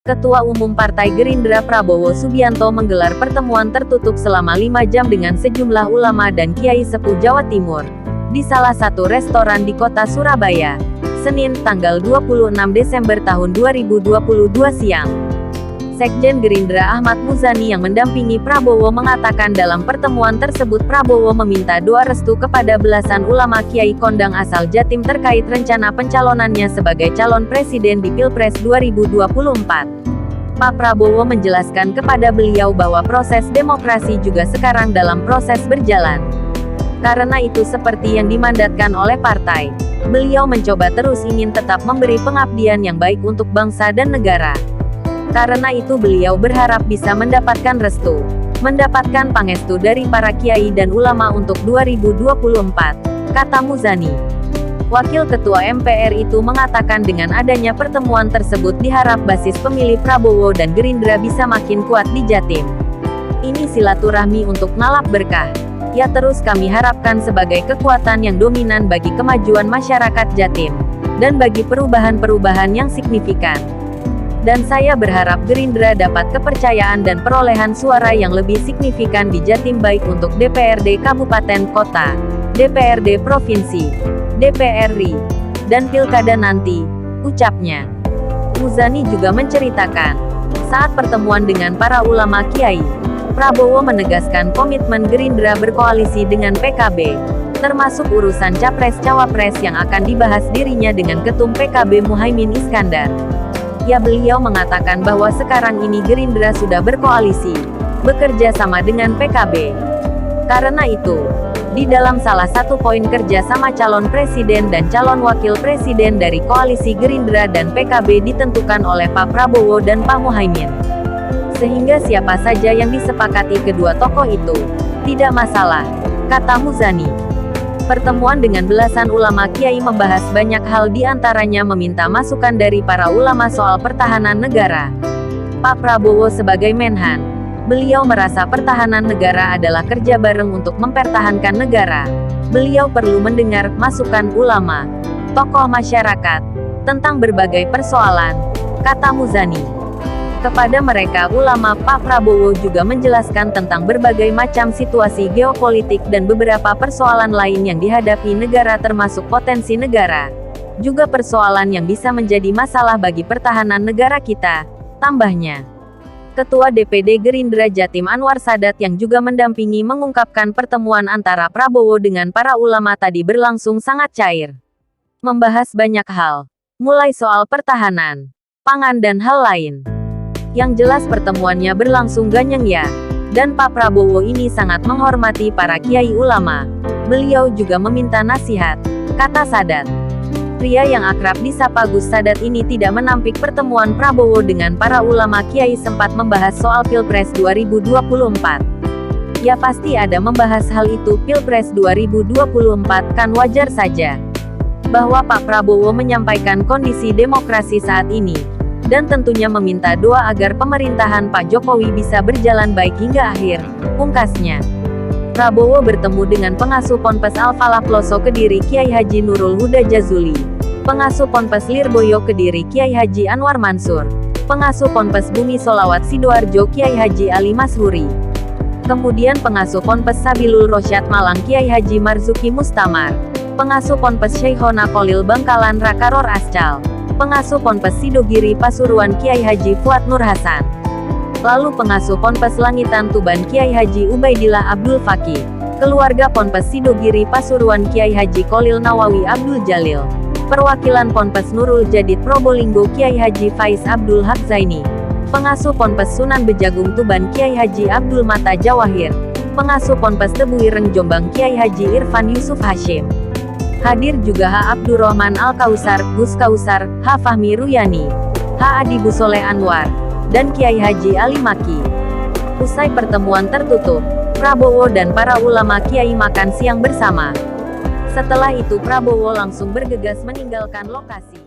Ketua Umum Partai Gerindra Prabowo Subianto menggelar pertemuan tertutup selama 5 jam dengan sejumlah ulama dan kiai sepuh Jawa Timur, di salah satu restoran di kota Surabaya, Senin, tanggal 26 Desember tahun 2022 siang. Sekjen Gerindra Ahmad Muzani yang mendampingi Prabowo mengatakan dalam pertemuan tersebut Prabowo meminta doa restu kepada belasan ulama kiai kondang asal Jatim terkait rencana pencalonannya sebagai calon presiden di Pilpres 2024. Pak Prabowo menjelaskan kepada beliau bahwa proses demokrasi juga sekarang dalam proses berjalan. Karena itu seperti yang dimandatkan oleh partai, beliau mencoba terus ingin tetap memberi pengabdian yang baik untuk bangsa dan negara. Karena itu beliau berharap bisa mendapatkan restu, mendapatkan pangestu dari para kiai dan ulama untuk 2024, kata Muzani. Wakil Ketua MPR itu mengatakan dengan adanya pertemuan tersebut diharap basis pemilih Prabowo dan Gerindra bisa makin kuat di Jatim. Ini silaturahmi untuk ngalap berkah. Ya terus kami harapkan sebagai kekuatan yang dominan bagi kemajuan masyarakat Jatim, dan bagi perubahan-perubahan yang signifikan. Dan saya berharap Gerindra dapat kepercayaan dan perolehan suara yang lebih signifikan di Jatim baik untuk DPRD Kabupaten Kota, DPRD Provinsi, DPR RI, dan Pilkada nanti, ucapnya. Muzani juga menceritakan, saat pertemuan dengan para ulama kiai, Prabowo menegaskan komitmen Gerindra berkoalisi dengan PKB, termasuk urusan Capres-Cawapres yang akan dibahas dirinya dengan Ketum PKB Muhaimin Iskandar. Ya beliau mengatakan bahwa sekarang ini Gerindra sudah berkoalisi, bekerja sama dengan PKB. Karena itu, di dalam salah satu poin kerja sama calon presiden dan calon wakil presiden dari koalisi Gerindra dan PKB ditentukan oleh Pak Prabowo dan Pak Muhaimin. Sehingga siapa saja yang disepakati kedua tokoh itu, tidak masalah, kata Muzani. Pertemuan dengan belasan ulama kiai membahas banyak hal di antaranya meminta masukan dari para ulama soal pertahanan negara. Pak Prabowo sebagai Menhan, beliau merasa pertahanan negara adalah kerja bareng untuk mempertahankan negara. Beliau perlu mendengar masukan ulama, tokoh masyarakat, tentang berbagai persoalan, kata Muzani. Kepada mereka ulama, Pak Prabowo juga menjelaskan tentang berbagai macam situasi geopolitik dan beberapa persoalan lain yang dihadapi negara termasuk potensi negara. Juga persoalan yang bisa menjadi masalah bagi pertahanan negara kita, tambahnya. Ketua DPD Gerindra Jatim Anwar Sadat yang juga mendampingi mengungkapkan pertemuan antara Prabowo dengan para ulama tadi berlangsung sangat cair. Membahas banyak hal, mulai soal pertahanan, pangan dan hal lain. Yang jelas pertemuannya berlangsung ganyang ya. Dan Pak Prabowo ini sangat menghormati para kiai ulama. Beliau juga meminta nasihat, kata Sadat. Pria yang akrab disapa Gus Sadat ini tidak menampik pertemuan Prabowo dengan para ulama kiai sempat membahas soal Pilpres 2024. Ya pasti ada membahas hal itu, Pilpres 2024 kan wajar saja. Bahwa Pak Prabowo menyampaikan kondisi demokrasi saat ini, dan tentunya meminta doa agar pemerintahan Pak Jokowi bisa berjalan baik hingga akhir, pungkasnya. Prabowo bertemu dengan pengasuh Ponpes Al-Falah Ploso Kediri Kiai Haji Nurul Huda Jazuli, pengasuh Ponpes Lirboyo Kediri Kiai Haji Anwar Mansur, pengasuh Ponpes Bumi Solawat Sidoarjo Kiai Haji Ali Mashuri, kemudian pengasuh Ponpes Sabilul Rosyad Malang Kiai Haji Marzuki Mustamar, pengasuh Ponpes Syekhona Kolil Bangkalan Rakaror Ascal, pengasuh Ponpes Sidogiri Pasuruan Kiai Haji Fuad Nur Hasan. Lalu pengasuh Ponpes Langitan Tuban Kiai Haji Ubaidillah Abdul Fakih, keluarga Ponpes Sidogiri Pasuruan Kiai Haji Kolil Nawawi Abdul Jalil, perwakilan Ponpes Nurul Jadid Probolinggo Kiai Haji Faiz Abdul Haq Zaini, pengasuh Ponpes Sunan Bejagung Tuban Kiai Haji Abdul Mata Jawahir, pengasuh Ponpes Tebuireng Jombang Kiai Haji Irfan Yusuf Hashim. Hadir juga H. Abdurrahman Al-Kausar, Gus Kausar, H. Fahmi Ruyani, H. Adi Busoleh Anwar, dan Kiai Haji Ali Maki. Usai pertemuan tertutup, Prabowo dan para ulama kiai makan siang bersama. Setelah itu Prabowo langsung bergegas meninggalkan lokasi.